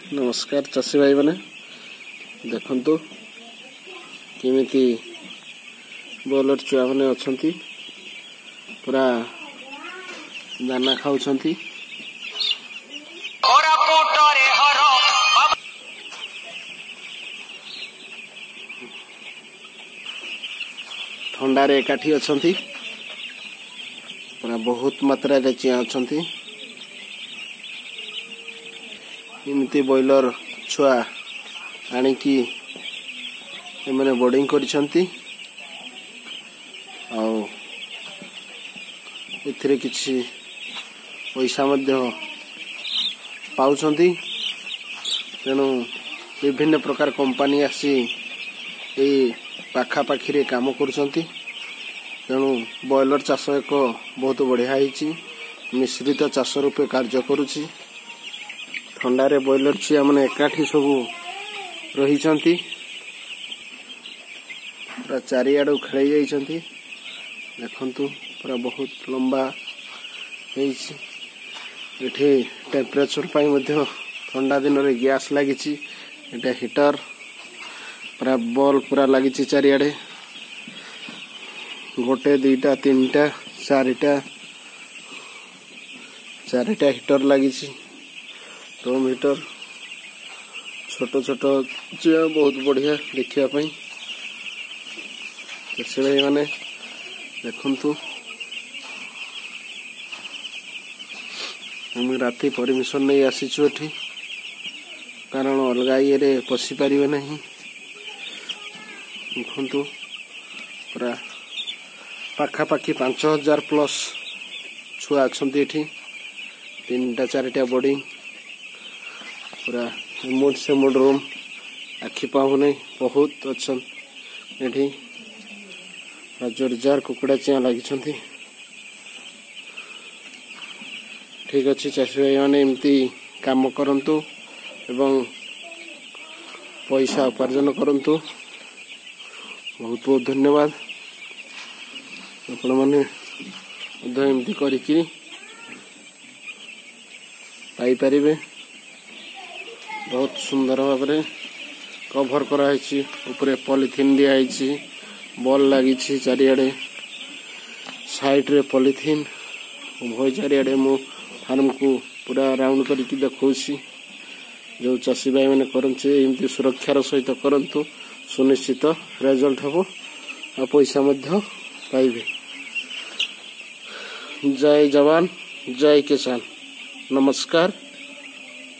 नमस्कार चाषी भाई मैंने देखंतु केमिति बॉयलर छुआ मैंने अच्छी पूरा दाना खाऊंती। ठंडार एकाठी अच्छी पूरा बहुत मात्रा रे चिया अच्छी। इमती बॉयलर छुआ आनिकी एमने बोर्डिंग करिसंती आउ एथिरे किछि पैसा मध्य पाउछंती। तेणु विभिन्न प्रकार कंपनी आसी ए पाखापाखी रे काम करुछंती। तेणु बॉयलर चाष एक बहुत बढ़िया होईची मिश्रित चाष रूपे कार्य करुछि। ठंडारे बॉयलर छुआ मैंने एकाठी सब रही पूरा चारिआडू खेल जाइछंती। देखंतु पूरा बहुत लंबा होईची। एठी टेम्परेचर पाई मध्य ठंडा दिन रे गैस लागिची। एटा हीटर पूरा बॉल पूरा लागिची चारिआडे गोटे दुईटा तीनटा चारिटा हीटर लागिची। टोम हीटर छोट छोट चिया बहुत बढ़िया देखिया पाई। चाषी भाई माने देखंतु हम राति परमिशन नहीं आसीचु एठी कारण अलगा ये पशि पारिबे नहीं। देखंतु पूरा पाखापाखी 5000 प्लस छुआ अच्छी एठी। 3टा 4टा बोर्डिंग पूरा मुड से मुड रूम आखि पाहु नहीं बहुत अच्छा। एठी जोरजार कुकुड़ा चिया लगी। ठीक अच्छे चाषी भाई मैंने एमती काम करंतु एवं पैसा उपार्जन करंतु। बहुत बहुत धन्यवाद। आपण माने एमती करिकी पाई परिबे। बहुत सुंदर भाव में कभर कराई ऊपर पॉलिथीन दिखाई बॉल लगी चारिआडे साइड रे पॉलिथीन उभय चारिआडे मु फार्म को पूरा राउंड करके देखौछि। जो चाषी भाई मैंने करछे एमती सुरक्षार सहित करंतु सुनिश्चित रिजल्ट हबो आ पैसा मध्य पाइबे। जय जवान जय किसान। नमस्कार।